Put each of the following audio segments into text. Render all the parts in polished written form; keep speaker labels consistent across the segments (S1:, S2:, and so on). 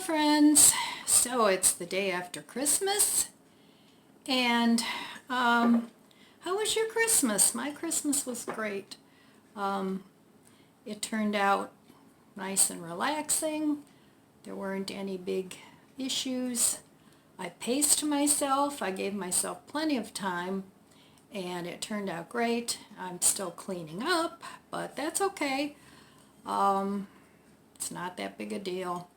S1: friends. So it's the day after Christmas, and how was your Christmas? My Christmas was great. It turned out nice and relaxing. There weren't any big issues. I paced myself. I gave myself plenty of time, and it turned out great. I'm still cleaning up, but that's okay. It's not that big a deal.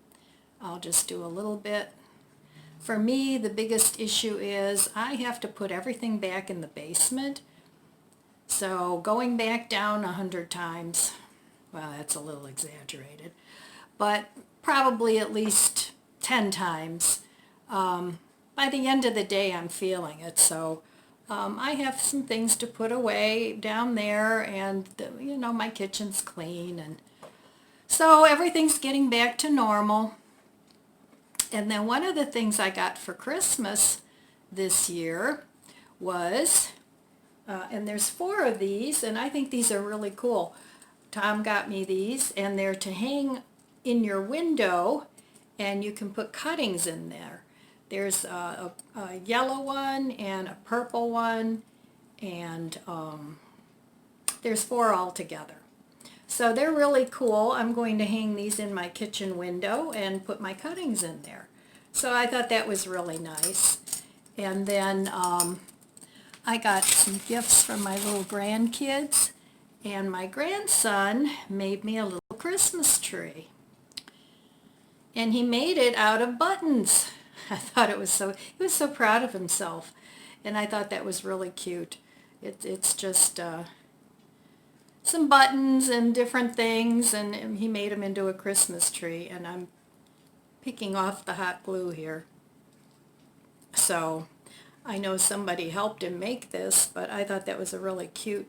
S1: I'll just do a little bit. For me, the biggest issue is I have to put everything back in the basement. So going back down 100 times, well, that's a little exaggerated, but probably at least 10 times. By the end of the day, I'm feeling it. So I have some things to put away down there, and my kitchen's clean, and so everything's getting back to normal. And then one of the things I got for Christmas this year was, and there's 4 of these, and I think these are really cool. Tom got me these, and they're to hang in your window, and you can put cuttings in there. There's a yellow one and a purple one, and there's 4 altogether. So they're really cool. I'm going to hang these in my kitchen window and put my cuttings in there. So I thought that was really nice. And then I got some gifts from my little grandkids, and my grandson made me a little Christmas tree. And he made it out of buttons. I thought he was so proud of himself, and I thought that was really cute. It's just some buttons and different things, and he made them into a Christmas tree, and I'm picking off the hot glue here. So I know somebody helped him make this, but I thought that was a really cute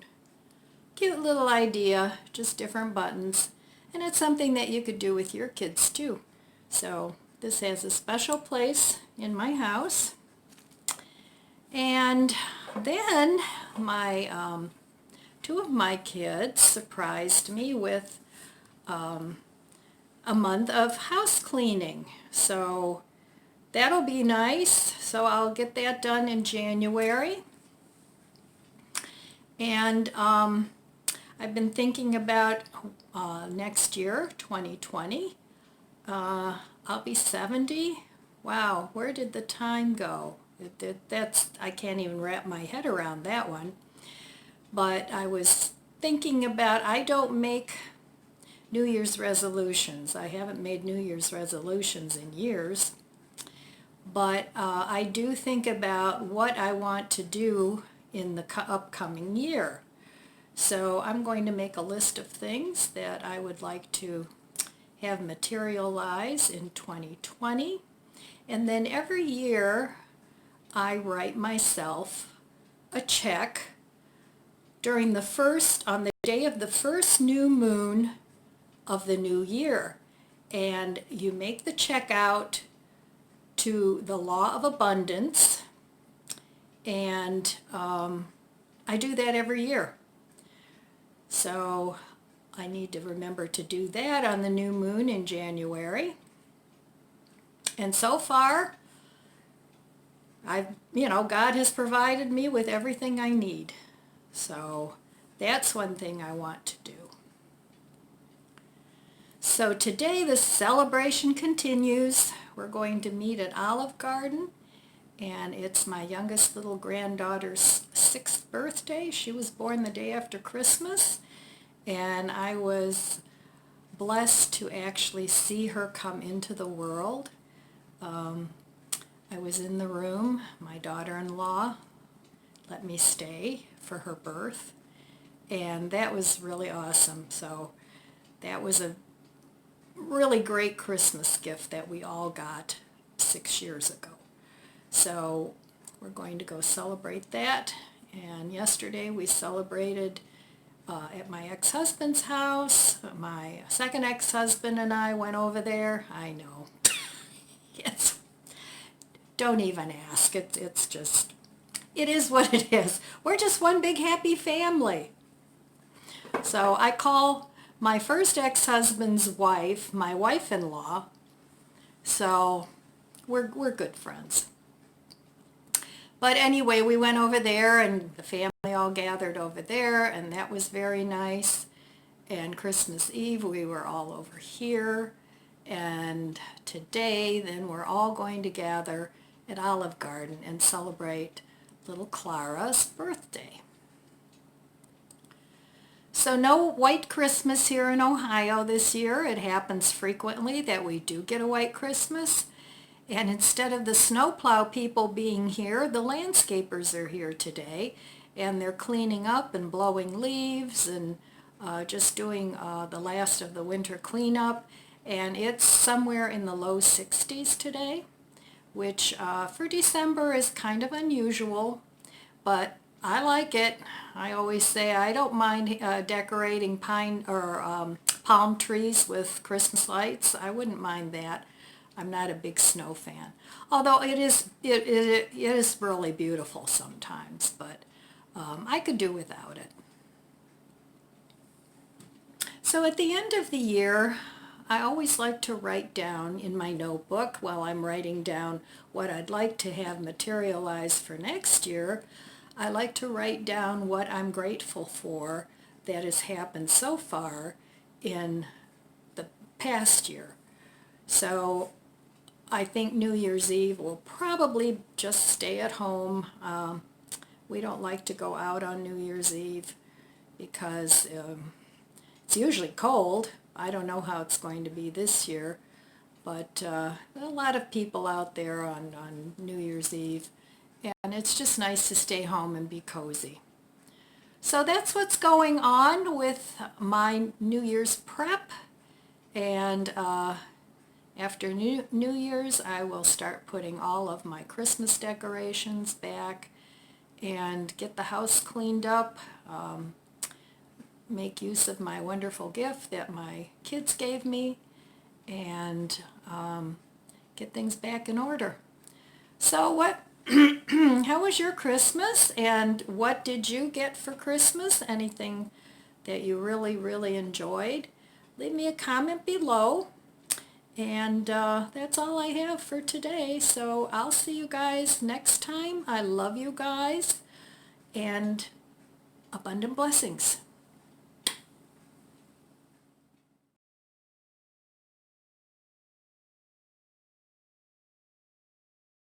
S1: little idea, just different buttons, and it's something that you could do with your kids too. So this has a special place in my house. And then my 2 of my kids surprised me with a month of house cleaning. So that'll be nice. So I'll get that done in January. And I've been thinking about next year, 2020. I'll be 70. Wow, where did the time go? I can't even wrap my head around that one. But I was thinking about, I don't make New Year's resolutions. I haven't made New Year's resolutions in years. But I do think about what I want to do in the upcoming year. So I'm going to make a list of things that I would like to have materialize in 2020. And then every year I write myself a check on the day of the first new moon of the new year. And you make the check out to the law of abundance, and I do that every year. So I need to remember to do that on the new moon in January. And so far, God has provided me with everything I need. So that's one thing I want to do. So today the celebration continues. We're going to meet at Olive Garden, and it's my youngest little granddaughter's 6th birthday. She was born the day after Christmas, and I was blessed to actually see her come into the world. I was in the room. My daughter-in-law let me stay for her birth, and that was really awesome. So that was a really great Christmas gift that we all got 6 years ago. So we're going to go celebrate that. And yesterday we celebrated at my ex-husband's house. My second ex-husband and I went over there. I know. Yes. Don't even ask. It's just, it is what it is. We're just one big happy family. So I call my first ex-husband's wife my wife-in-law. So we're good friends. But anyway, we went over there and the family all gathered over there, and that was very nice. And Christmas Eve we were all over here, and today then we're all going to gather at Olive Garden and celebrate little Clara's birthday. So no white Christmas here in Ohio this year. It happens frequently that we do get a white Christmas. And instead of the snowplow people being here, the landscapers are here today. And they're cleaning up and blowing leaves and just doing the last of the winter cleanup. And it's somewhere in the low 60s today, which for December is kind of unusual, but I like it. I always say I don't mind decorating pine or palm trees with Christmas lights. I wouldn't mind that. I'm not a big snow fan, although it is really beautiful sometimes, but I could do without it. So at the end of the year, I always like to write down in my notebook while I'm writing down what I'd like to have materialize for next year. I like to write down what I'm grateful for that has happened so far in the past year. So I think New Year's Eve will probably just stay at home. We don't like to go out on New Year's Eve because it's usually cold. I don't know how it's going to be this year, but a lot of people out there on New Year's Eve, and it's just nice to stay home and be cozy. So that's what's going on with my New Year's prep, and after New Year's I will start putting all of my Christmas decorations back and get the house cleaned up, make use of my wonderful gift that my kids gave me, and get things back in order. So what how was your Christmas, and what did you get for Christmas? Anything that you really enjoyed? Leave me a comment below, and that's all I have for today. So I'll see you guys next time. I love you guys, and abundant blessings.